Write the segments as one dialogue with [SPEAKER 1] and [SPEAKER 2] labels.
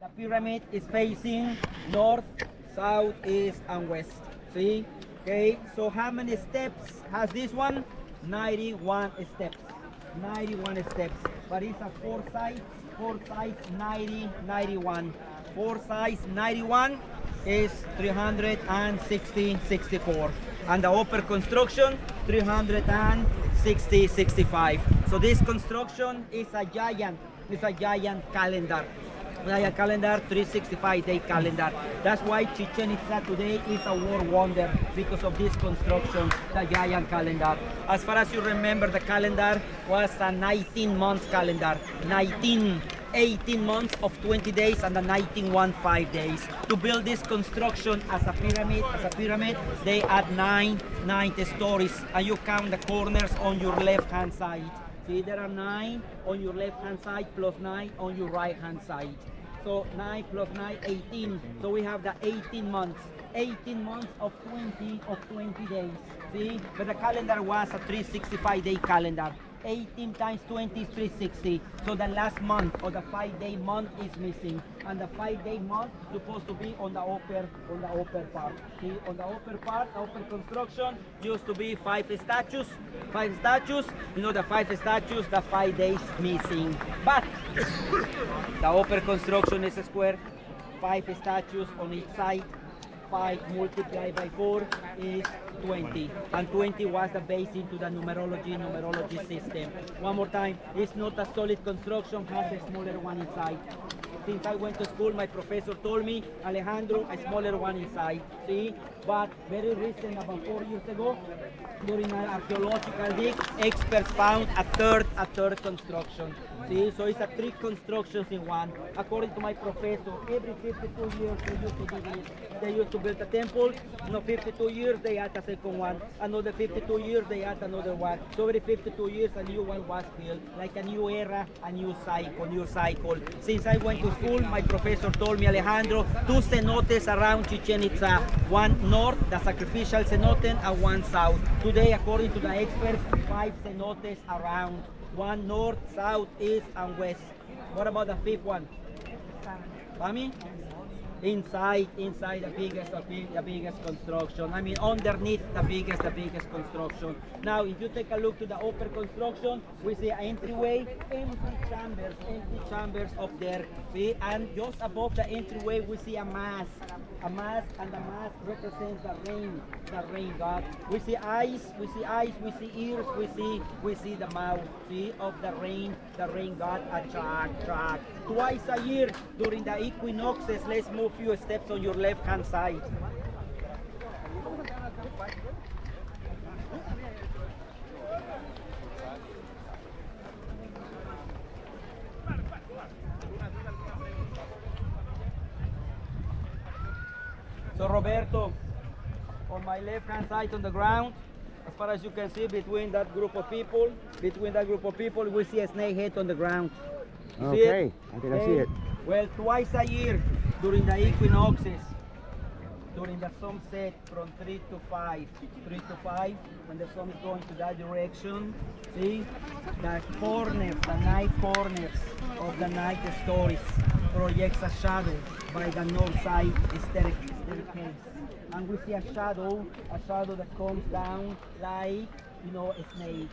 [SPEAKER 1] The pyramid is facing north, south, east, and west. See? Okay, so how many steps has this one? 91 steps. 91 steps. But it's a four sides, 90, 91. Four sides, 91 is 360, 64. And the upper construction, 360, 65. So this construction is a giant calendar. Maya calendar, 365-day calendar. That's why Chichen Itza today is a world wonder because of this construction, the giant calendar. As far as you remember, the calendar was a 19-month calendar. 18 months of 20 days and the 19 one 5 days. To build this construction as a pyramid, they add nine stories, and you count the corners on your left-hand side. See, there are 9 on your left-hand side plus 9 on your right-hand side. So 9 plus 9, 18. So we have the 18 months. 18 months of 20 days. See, but the calendar was a 365-day calendar. 18 times 20 is 360. So the last month or the 5-day month is missing, and the 5-day month is supposed to be on the upper part. See, on the upper part, upper construction used to be 5 statues. 5 statues. You know, the 5 statues, the 5 days missing. But the upper construction is a square. 5 statues on each side. 5 multiplied by 4 is 20, and 20 was the base into the numerology system. One more time, it's not a solid construction, has a smaller one inside. Since I went to school, my professor told me, Alejandro, a smaller one inside. See, but very recent, about 4 years ago, during an archaeological dig, experts found a third construction. See, so it's a 3 constructions in one. According to my professor, every 52 years they used to do this. They used to build a temple. 52 years they add a second one. Another 52 years they add another one. So every 52 years a new one was built, like a new era, a new cycle. Since I went to school, my professor told me, Alejandro, 2 cenotes around Chichen Itza. One north, the sacrificial cenote, and one south. Today, according to the experts, 5 cenotes around. 1 north, south, east, and west. What about the 5th one? Pami? Inside the biggest construction. I mean, underneath the biggest construction. Now, if you take a look to the upper construction, we see an entryway, empty chambers up there. See, and just above the entryway, we see a mask, and the mask represents the rain god. We see eyes, we see ears, we see the mouth, see, of the rain god, a track. Twice a year during the equinoxes, let's move few steps on your left hand side. So Roberto, on my left hand side on the ground, as far as you can see, between that group of people, we see a snake head on the ground.
[SPEAKER 2] Okay, I think I see it.
[SPEAKER 1] Well, twice a year during the equinoxes, during the sunset from 3 to 5, when the sun is going to that direction, see, the night corners of the night stories projects a shadow by the north side staircase. And we see a shadow that comes down like, you know, a snake.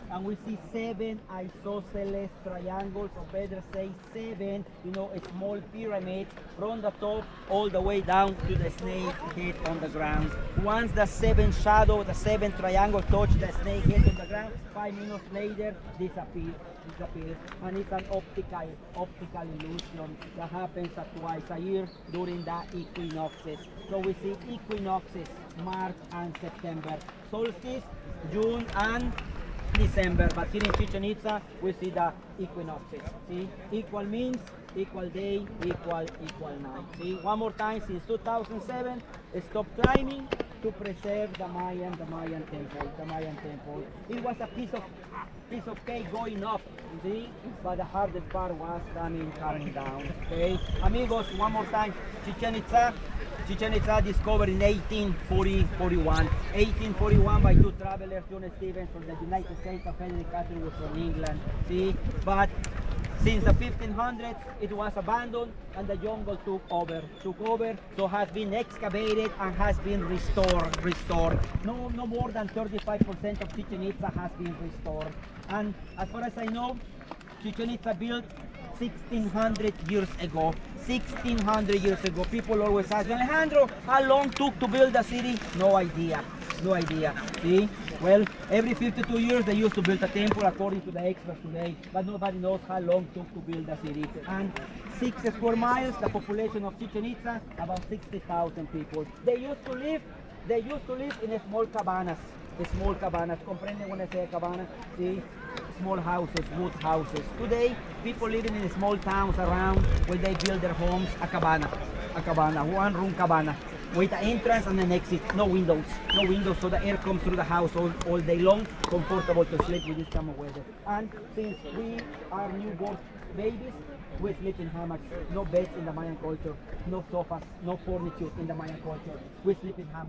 [SPEAKER 1] And we see 7 isosceles triangles, or better say 7, you know, small pyramids from the top all the way down to the snake head on the ground. Once the 7 shadow, the 7 triangle touch the snake head on the ground, 5 minutes later disappears. And it's an optical illusion that happens twice a year during the equinoxes. So we see equinoxes, March and September. Solstice, June and December. But here in Chichen Itza, we see the equinoxes. See, equal means equal day, equal night. See, one more time, since 2007, stop climbing to preserve the Mayan temple. It was a piece of cake going up, see, but the hardest part was coming down. Okay, amigos, one more time, Chichen Itza discovered in 1841. 1841 by 2 travelers, John Stevens from the United States and Frederick Catherine was from England. See, but Since the 1500s, it was abandoned and the jungle took over, so has been excavated and has been restored. No more than 35% of Chichen Itza has been restored. And as far as I know, Chichen Itza built 1600 years ago. 1600 years ago. People always ask, Alejandro, how long took to build the city? No idea. No idea. See? Well, every 52 years they used to build a temple according to the experts today, but nobody knows how long it took to build the city. And 6 square miles, the population of Chichen Itza, about 60,000 people. They used to live in small cabanas. Comprende when I say a cabana? See? Small houses, wood houses. Today, people living in small towns around where they build their homes, a cabana, one room cabana, with an entrance and an exit, no windows, so the air comes through the house all day long, comfortable to sleep with this kind of weather. And since we are newborn babies, we sleep in hammocks, no beds in the Mayan culture, no sofas, no furniture in the Mayan culture, we sleep in hammocks.